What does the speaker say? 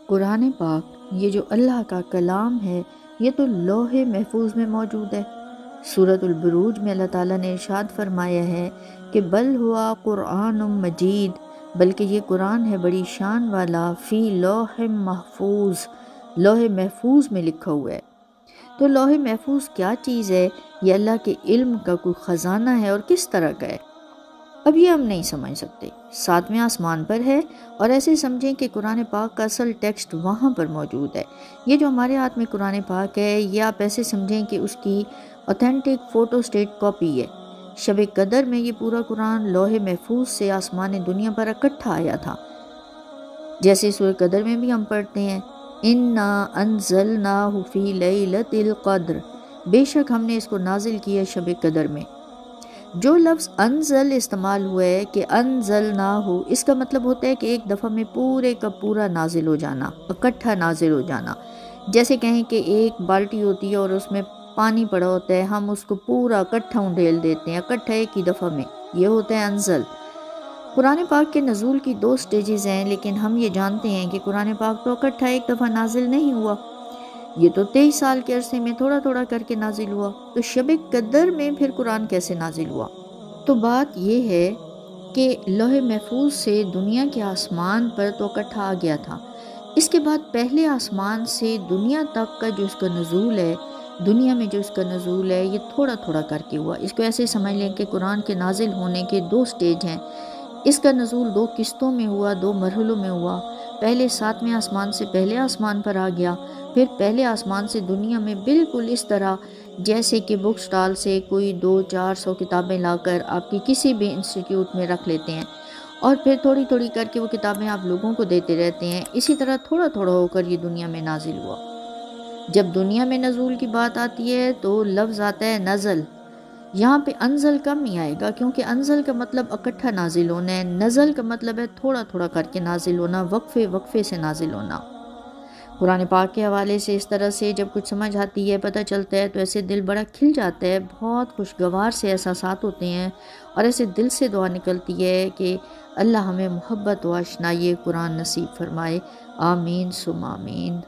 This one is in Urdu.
قرآن پاک یہ جو اللہ کا کلام ہے یہ تو لوح محفوظ میں موجود ہے۔ سورۃ البروج میں اللہ تعالیٰ نے ارشاد فرمایا ہے کہ بل ہوا قرآن مجید، بلکہ یہ قرآن ہے بڑی شان والا، فی لوح محفوظ، لوح محفوظ میں لکھا ہوا ہے۔ تو لوح محفوظ کیا چیز ہے؟ یہ اللہ کے علم کا کوئی خزانہ ہے، اور کس طرح کا ہے اب یہ ہم نہیں سمجھ سکتے۔ 7ویں آسمان پر ہے، اور ایسے سمجھیں کہ قرآن پاک کا اصل ٹیکسٹ وہاں پر موجود ہے۔ یہ جو ہمارے ہاتھ میں قرآن پاک ہے، یہ آپ ایسے سمجھیں کہ اس کی اوتھینٹک فوٹو اسٹیٹ کاپی ہے۔ شب قدر میں یہ پورا قرآن لوح محفوظ سے آسمان دنیا پر اکٹھا آیا تھا، جیسے سورہ قدر میں بھی ہم پڑھتے ہیں اِنَّا أَنزَلْنَاهُ فِي لَيْلَةِ الْقَدْرِ، بے شک ہم نے اس کو نازل کیا شب قدر میں۔ جو لفظ انزل استعمال ہوا ہے کہ انزلناہ، اس کا مطلب ہوتا ہے کہ ایک دفعہ میں پورے کا پورا نازل ہو جانا، اکٹھا نازل ہو جانا۔ جیسے کہیں کہ ایک بالٹی ہوتی ہے اور اس میں پانی پڑا ہوتا ہے، ہم اس کو پورا اکٹھا انڈیل دیتے ہیں، اکٹھا ایک ہی دفعہ میں، یہ ہوتا ہے انزل۔ قرآن پاک کے نزول کی 2 سٹیجز ہیں، لیکن ہم یہ جانتے ہیں کہ قرآن پاک تو اکٹھا ایک دفعہ نازل نہیں ہوا، یہ تو 23 سال کے عرصے میں تھوڑا تھوڑا کر کے نازل ہوا۔ تو شب قدر میں پھر قرآن کیسے نازل ہوا؟ تو بات یہ ہے کہ لوح محفوظ سے دنیا کے آسمان پر تو اکٹھا آ گیا تھا، اس کے بعد پہلے آسمان سے دنیا تک کا جو اس کا نزول ہے، دنیا میں جو اس کا نزول ہے، یہ تھوڑا تھوڑا کر کے ہوا۔ اس کو ایسے سمجھ لیں کہ قرآن کے نازل ہونے کے 2 سٹیج ہیں۔ اس کا نزول 2 قسطوں میں ہوا، 2 مرحلوں میں ہوا۔ پہلے 7ویں آسمان سے پہلے آسمان پر آ گیا، پھر پہلے آسمان سے دنیا میں بالکل اس طرح جیسے کہ بک سٹال سے کوئی 200-400 کتابیں لا کر آپ کی کسی بھی انسٹیٹیوٹ میں رکھ لیتے ہیں، اور پھر تھوڑی تھوڑی کر کے وہ کتابیں آپ لوگوں کو دیتے رہتے ہیں، اسی طرح تھوڑا تھوڑا ہو کر یہ دنیا میں نازل ہوا۔ جب دنیا میں نزول کی بات آتی ہے تو لفظ آتا ہے نزل، یہاں پہ انزل کم ہی آئے گا، کیونکہ انزل کا مطلب اکٹھا نازل ہونا ہے، نزل کا مطلب ہے تھوڑا تھوڑا کر کے نازل ہونا، وقفے وقفے سے نازل ہونا۔ قرآن پاک کے حوالے سے اس طرح سے جب کچھ سمجھ آتی ہے، پتہ چلتا ہے، تو ایسے دل بڑا کھل جاتا ہے، بہت خوشگوار سے احساسات ہوتے ہیں، اور ایسے دل سے دعا نکلتی ہے کہ اللہ ہمیں محبت و اشنائی قرآن نصیب فرمائے، آمین ثم آمین۔